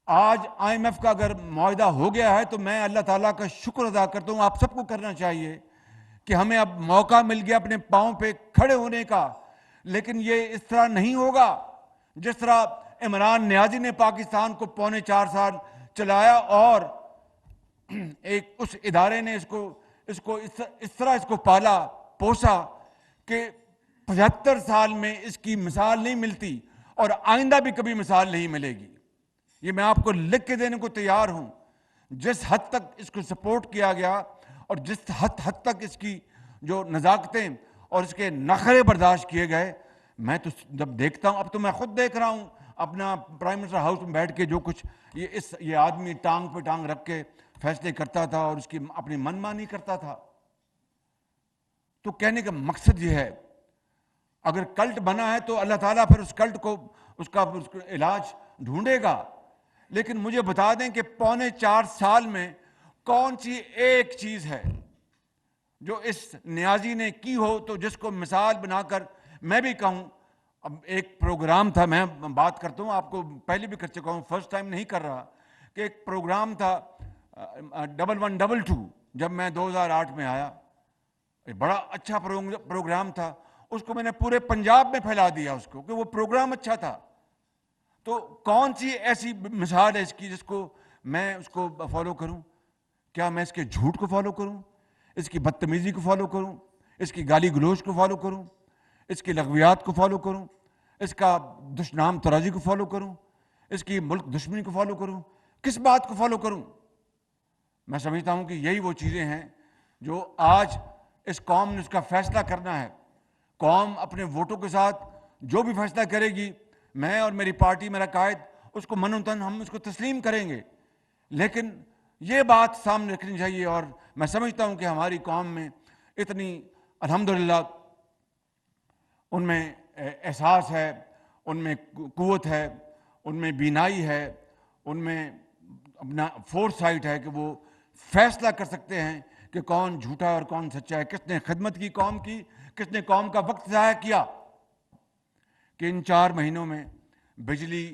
آج IMF کا اگر معاہدہ ہو گیا ہے تو میں اللہ تعالیٰ کا شکر ادا کرتا ہوں. آپ سب کو کرنا چاہیے کہ ہمیں اب موقع مل گیا اپنے پاؤں پہ کھڑے ہونے کا. لیکن یہ اس طرح نہیں ہوگا جس طرح عمران نیازی نے پاکستان کو 4.25 سال چلایا اور ایک اس ادارے نے اس طرح اس کو پالا پوسا کہ 75 سال میں اس کی مثال نہیں ملتی اور آئندہ بھی کبھی مثال نہیں ملے گی. یہ میں آپ کو لکھ کے دینے کو تیار ہوں. جس حد تک اس کو سپورٹ کیا گیا اور جس حد تک اس کی جو نزاکتیں اور اس کے نخرے برداشت کیے گئے، میں تو جب دیکھتا ہوں، اب تو میں خود دیکھ رہا ہوں اپنا پرائم منسٹر ہاؤس میں بیٹھ کے جو کچھ یہ آدمی ٹانگ پہ ٹانگ رکھ کے فیصلے کرتا تھا اور اس کی اپنی من مانی کرتا تھا. تو کہنے کا مقصد یہ ہے، اگر کلٹ بنا ہے تو اللہ تعالیٰ پھر اس کلٹ کو اس کا علاج ڈھونڈے گا. لیکن مجھے بتا دیں کہ 4.25 سال میں کون سی ایک چیز ہے جو اس نیازی نے کی ہو تو جس کو مثال بنا کر میں بھی کہوں. اب ایک پروگرام تھا، میں بات کرتا ہوں، آپ کو پہلے بھی کر چکا ہوں، فرسٹ ٹائم نہیں کر رہا، کہ ایک پروگرام تھا 1122 جب میں 2008 میں آیا. بڑا اچھا پروگرام تھا. اس کو میں نے پورے پنجاب میں پھیلا دیا اس کو کہ وہ پروگرام اچھا تھا. تو کون سی ایسی مثال ہے اس کی جس کو میں اس کو فالو کروں؟ کیا میں اس کے جھوٹ کو فالو کروں، اس کی بدتمیزی کو فالو کروں، اس کی گالی گلوچ کو فالو کروں، اس کی لغویات کو فالو کروں، اس کا دشنام ترازی کو فالو کروں، اس کی ملک دشمنی کو فالو کروں؟ کس بات کو فالو کروں؟ میں سمجھتا ہوں کہ یہی وہ چیزیں ہیں جو آج اس قوم نے اس کا فیصلہ کرنا ہے. قوم اپنے ووٹوں کے ساتھ جو بھی فیصلہ کرے گی، میں اور میری پارٹی، میرا قائد، اس کو من و تن ہم اس کو تسلیم کریں گے. لیکن یہ بات سامنے رکھنی چاہیے، اور میں سمجھتا ہوں کہ ہماری قوم میں اتنی الحمدللہ ان میں احساس ہے، ان میں قوت ہے، ان میں بینائی ہے، ان میں اپنا فورس سائٹ ہے کہ وہ فیصلہ کر سکتے ہیں کہ کون جھوٹا اور کون سچا ہے، کس نے خدمت کی قوم کی، کس نے قوم کا وقت ضائع کیا. کہ ان 4 مہینوں میں بجلی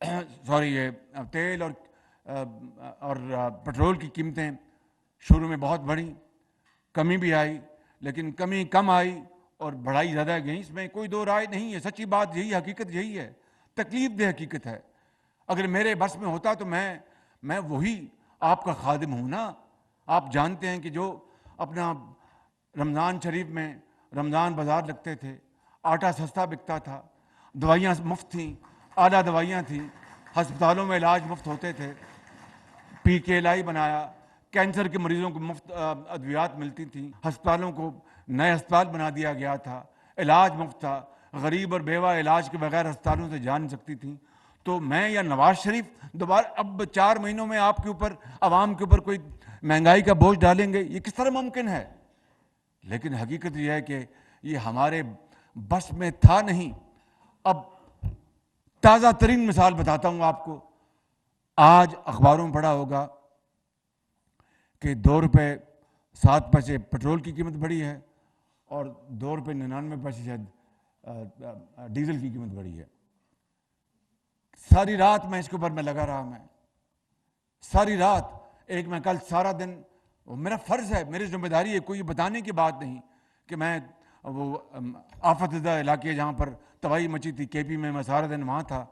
یہ تیل اور پٹرول کی قیمتیں شروع میں بہت بڑھیں، کمی بھی آئی، لیکن کمی کم آئی اور بڑھائی زیادہ گئی. اس میں کوئی دو رائے نہیں ہے. سچی بات یہی، حقیقت یہی ہے، تکلیف دہ حقیقت ہے. اگر میرے بس میں ہوتا تو میں وہی آپ کا خادم ہوں نا. آپ جانتے ہیں کہ جو اپنا رمضان شریف میں رمضان بازار لگتے تھے، آٹا سستا بکتا تھا، دوائیاں مفت تھیں، اعلیٰ دوائیاں تھیں، ہسپتالوں میں علاج مفت ہوتے تھے، PKLI بنایا، کینسر کے مریضوں کو مفت ادویات ملتی تھیں، ہسپتالوں کو نئے ہسپتال بنا دیا گیا تھا، علاج مفت تھا، غریب اور بیوہ علاج کے بغیر ہسپتالوں سے جا نہیں سکتی تھیں. تو میں یا نواز شریف دوبارہ اب 4 مہینوں میں آپ کے اوپر، عوام کے اوپر کوئی مہنگائی کا بوجھ ڈالیں گے؟ یہ کس طرح ممکن ہے؟ لیکن حقیقت یہ ہے کہ یہ ہمارے بس میں تھا نہیں. اب تازہ ترین مثال بتاتا ہوں آپ کو. آج اخباروں میں پڑھا ہوگا کہ 2 روپے 7 پیسے پٹرول کی قیمت بڑھی ہے اور 2 روپے 99 پیسے شاید ڈیزل کی قیمت بڑھی ہے. ساری رات میں اس کے اوپر میں لگا رہا. میں ساری رات، میں کل سارا دن، میرا فرض ہے، میری ذمہ داری ہے، کوئی بتانے کی بات نہیں کہ میں وہ آفت زدہ علاقے جہاں پر تباہی مچی تھی KP میں سارا دن وہاں تھا.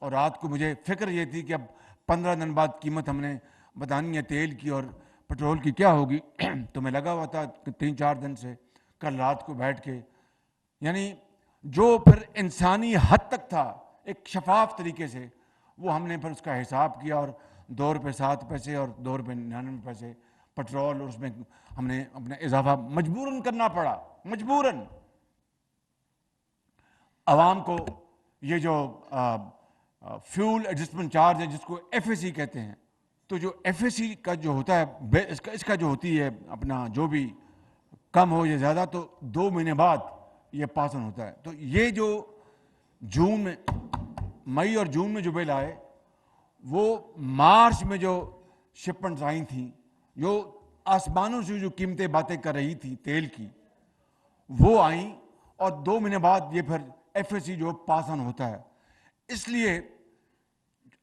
اور رات کو مجھے فکر یہ تھی کہ اب 15 دن بعد قیمت ہم نے بتانی ہے تیل کی اور پٹرول کی کیا ہوگی. تو میں لگا ہوا تھا 3-4 دن سے. کل رات کو بیٹھ کے، یعنی جو پھر انسانی حد تک تھا ایک شفاف طریقے سے، وہ ہم نے پھر اس کا حساب کیا، اور 2 روپے 7 پیسے اور 2 روپے 99 پیسے پٹرول، اور اس میں ہم نے اپنا اضافہ مجبوراً کرنا پڑا. مجبوراً عوام کو یہ جو فیول ایڈجسٹمنٹ چارج ہے جس کو FAC کہتے ہیں، تو جو FAC کا جو ہوتا ہے، اس کا جو ہوتی ہے اپنا جو بھی کم ہو یا زیادہ، تو 2 مہینے بعد یہ پاسن ہوتا ہے. تو یہ جو جون میں، مئی اور جون میں جو بل آئے، وہ مارچ میں جو شپمنٹس آئی تھیں، جو آسمانوں سے جو قیمتیں باتیں کر رہی تھی تیل کی، وہ آئیں، اور 2 مہینے بعد یہ پھر FAC جو پاس آن ہوتا ہے. اس لیے